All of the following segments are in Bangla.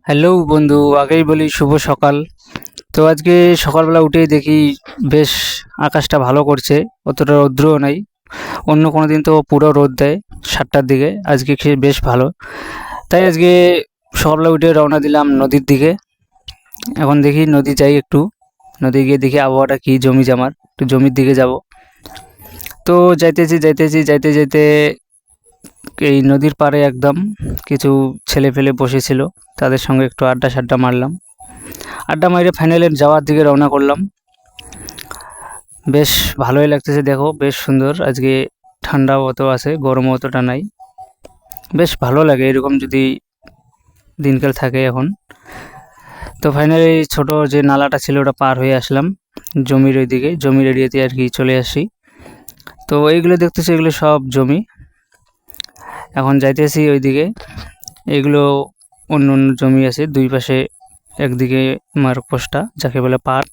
হ্যালো বন্ধু, আগেই বলি শুভ সকাল। তো আজকে সকালবেলা উঠেই দেখি বেশ আকাশটা ভালো করছে, অতটা রৌদ্রও নাই। অন্য কোনো দিন তো পুরো রোদ দেয় 7টার দিকে, আজকে বেশ ভালো। তাই আজকে সকালবেলা উঠে রওনা দিলাম নদীর দিকে। এখন দেখি নদী যাই একটু, নদী গিয়ে দেখি আবহাওয়াটা কি, জমি জামার একটু জমির দিকে যাব। তো যাইতে যাইতে এই নদীর পাড়ে একদম কিছু ছেলে ফেলে বসেছিল, তাদের সঙ্গে একটু আড্ডা সাড্ডা মারলাম। আড্ডা মাইরে ফাইনালে যাওয়ার দিকে রওনা করলাম। বেশ ভালোই লাগতেছে, দেখো বেশ সুন্দর আজকে। ঠান্ডাও অত আছে, গরমও অতটা নাই। বেশ ভালো লাগে এরকম যদি দিনকাল থাকে এখন। তো ফাইনালি ছোট যে নালাটা ছিল ওটা পার হয়ে আসলাম জমির ওইদিকে, জমির এরিয়াতে আর কি চলে আসি। তো এইগুলো দেখতেছি, এগুলো সব জমি। এখন যাইতেছি ওইদিকে। এগুলো অন্য অন্য জমি আছে দুই পাশে, একদিকে আমার কোষ্টা যাকে বলে পাট,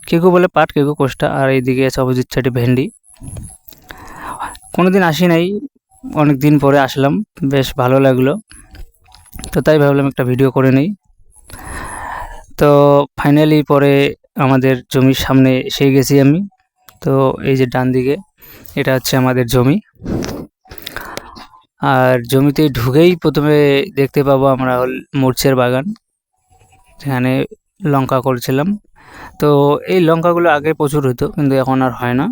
কেউ বলে পাট, কেউ কোষ্টা, আর এইদিকে আছে অপোজিট সাইডে ভেন্ডি। কোনোদিন আসি নাই, অনেক দিন পরে আসলাম, বেশ ভালো লাগলো। তো তাই ভাবলাম একটা ভিডিও করে নিই। তো ফাইনালি পরে আমাদের জমির সামনে এসে গেছি আমি। তো এই যে ডান দিকে এটা হচ্ছে আমাদের জমি। আর জমিতে ঢুকেই প্রথমে দেখতে পাবো আমরা মরিচের বাগান, যেখানে লঙ্কা করেছিলাম। তো এই লঙ্কাগুলো আগে প্রচুর হতো, কিন্তু এখন আর হয় না।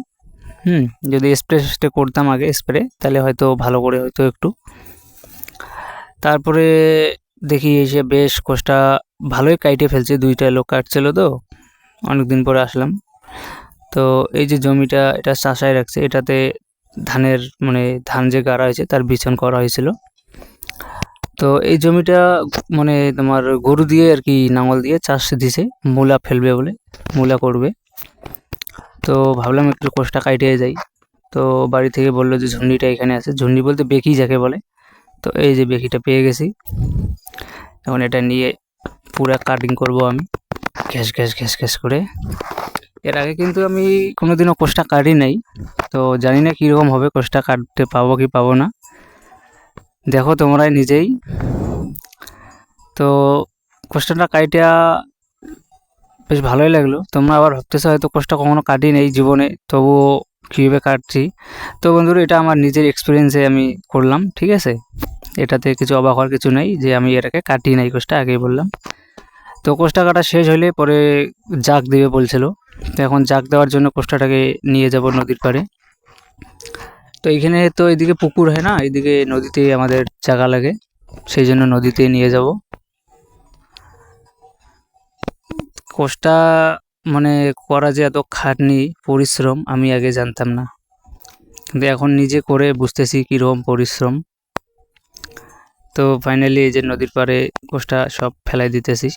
যদি স্প্রে করতাম আগে স্প্রে, তাহলে হয়তো ভালো করে হতো একটু। তারপরে দেখি এসে বেশ কোষটা ভালোই কাইটে ফেলছে, 2টা লোক কাটছিল। তো অনেকদিন পরে আসলাম। তো এই যে জমিটা, এটা চাষায় রাখছে, এটাতে ধানের মানে ধান যে গাড়া হয়েছে তার বিছন করা হয়েছিল। তো এই জমিটা মানে তোমার গরু দিয়ে আর কি, নাঙল দিয়ে চাষ দিছে, মূলা ফেলবে বলে, মূলা করবে। তো ভাবলাম একটু কোষটা কাইটে যাই। তো বাড়ি থেকে বললো যে ঝুন্ডিটা এখানে আছে, ঝুন্ডি বলতে বেকি যাকে বলে। তো এই যে বেকিটা পেয়ে গেছি, এখন এটা নিয়ে পুরা কাটিং করব আমি, ঘ্যাস ঘ্যাস ঘ্যাস ঘ্যাস করে। এর আগে কিন্তু আমি কোনোদিনও কোষটা কাটি নাই, তো জানি না কীরকম হবে, কোষটা কাটতে পাবো কি পাবো না, দেখো তোমরাই নিজেই। তো কোষটা কাইটা বেশ ভালোই লাগলো। তোমরা আবার ভাবতেছো হয়তো কোষটা কখনো কাটি নেই জীবনে, তবুও কীভাবে কাটছি। তো বন্ধুরা, এটা আমার নিজের এক্সপিরিয়েন্সে আমি করলাম, ঠিক আছে? এটাতে কিছু অবাক হওয়ার কিছু নেই যে আমি এটাকে কাটি নাই, কোষটা আগেই বললাম। তো কোষটা কাটা শেষ হলে পরে জাগ দিবে বলছিল। তো এখন জাগ দেওয়ার জন্য কোষটাটাকে নিয়ে যাব নদীর পাড়ে। তো এইখানে তো এদিকে পুকুর হয় না, এদিকে নদীতে আমাদের জায়গা লাগে, সেই জন্য নদীতে নিয়ে যাব। কোষটা মানে করা যে এত খাটনি পরিশ্রম আমি আগে জানতাম না, কিন্তু এখন নিজে করে বুঝতেছি কীরকম পরিশ্রম। তো ফাইনালি এই যে নদীর পাড়ে কোষটা সব ফেলাই দিতেছি।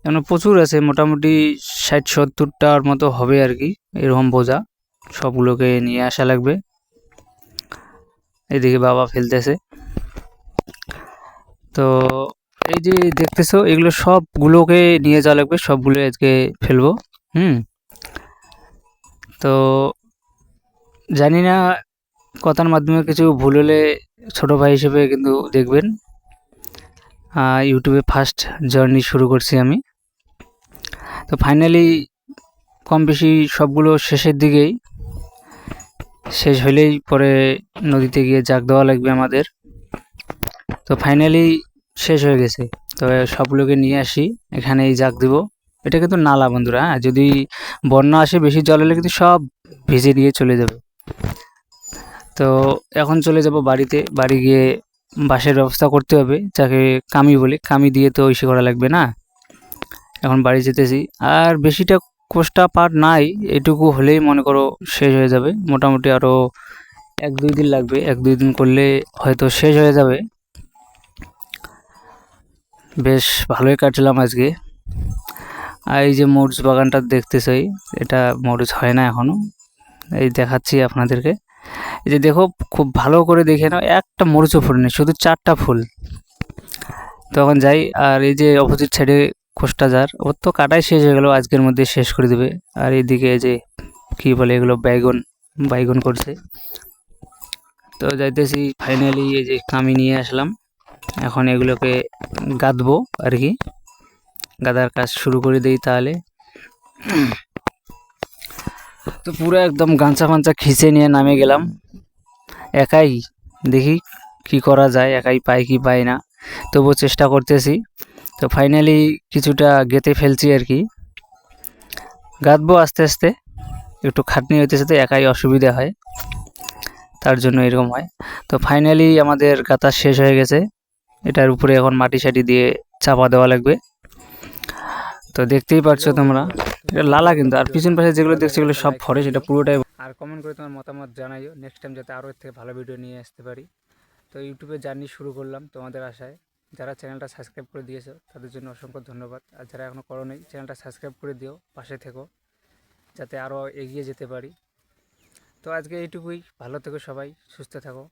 এখন প্রচুর আছে, মোটামুটি 60-70টার মতো হবে আর কি, এরকম বোঝা। সবগুলোকে নিয়ে আসা লাগবে। এদিকে বাবা ফেলতেছে। তো এই যে দেখতেছো, এগুলো সবগুলোকে নিয়ে যাওয়া লাগবে, সবগুলো আজকে ফেলবো। তো জানি না, কথার মাধ্যমে কিছু ভুল হলে ছোট ভাই হিসেবে কিন্তু দেখবেন। ইউটিউবে ফার্স্ট জার্নি শুরু করছি আমি। তো ফাইনালি কম বেশি সবগুলো শেষের দিকেই, শেষ হলেই পরে নদীতে গিয়ে জাগ দেওয়া লাগবে আমাদের। তো ফাইনালি শেষ হয়ে গেছে। তো সবগুলোকে নিয়ে আসি, এখানেই জাগ দিব। এটা কিন্তু নালা বন্ধুরা, হ্যাঁ, যদি বন্যা আসে বেশি জল হলে কিন্তু সব ভিজে দিয়ে চলে যাবে। তো এখন চলে যাব বাড়িতে, বাড়ি গিয়ে বাঁশের ব্যবস্থা করতে হবে, যাকে কামি বলে, কামি দিয়ে তো ইসে করা লাগবে না। এখন বাড়ি যেতেছি, আর বেশিটা কোষ্টা পাট নাই, এটুকু হলেই মনে করো শেষ হয়ে যাবে। মোটামুটি আরও 1-2 দিন লাগবে, 1-2 দিন করলে হয়তো শেষ হয়ে যাবে। বেশ ভালোই কাটলাম আজকে। আর এই যে মরিচ বাগানটা দেখতেছই, এটা মরিচ হয় না এখনও, এই দেখাচ্ছি আপনাদেরকে। এই যে দেখো, খুব ভালো করে দেখে নাও, একটা মরিচও ফুল নেই, শুধু 4টা ফুল। তখন যাই, আর এই যে অপোজিট সাইডে খোসটা যার, ওর তো কাটাই শেষ হয়ে গেল, আজকের মধ্যে শেষ করে দেবে। আর এইদিকে এই যে কী বলে এগুলো, বাইগন করছে। তো যাইতেছি, ফাইনালি এই যে কামি নিয়ে আসলাম, এখন এগুলোকে গাঁথবো আর কি, গাঁদার কাজ শুরু করে দিই তাহলে। তো পুরো একদম গাঞ্চা ফাঞ্চা খিঁচে নিয়ে নামে গেলাম একাই, দেখি কি করা যায়, একাই পাই কি পাই না, তবুও চেষ্টা করতেছি। তো ফাইনালি কিছুটা গেঁথে ফেলছি আর কি, গাঁথবো আস্তে আস্তে, একটু খাটনি হইতেছে তো একাই অসুবিধা হয়, তার জন্য এরকম হয়। তো ফাইনালি আমাদের গাঁথা শেষ হয়ে গেছে, এটার উপরে এখন মাটি সাটি দিয়ে চাপা দেওয়া লাগবে। তো দেখতেই পাচ্ছো তোমরা, এটা লালা কিন্তু, আর পিছন পাশে যেগুলো দেখছো এগুলো সব ফরেস্ট, এটা পুরোটাই। আর কমেন্ট করে তোমার মতামত জানাইও, নেক্সট টাইম যাতে আরও এর থেকে ভালো ভিডিও নিয়ে আসতে পারি। তো ইউটিউবে জার্নি শুরু করলাম তোমাদের আশায়, যারা চ্যানেলটা সাবস্ক্রাইব করে দিয়েছো তাদের জন্য অসংখ্য ধন্যবাদ, আর যারা এখনও করো নি চ্যানেলটা সাবস্ক্রাইব করে দিও, পাশে থেকো যাতে আরও এগিয়ে যেতে পারি। তো আজকে এইটুকুই, ভালো থেকো সবাই, সুস্থ থাকো।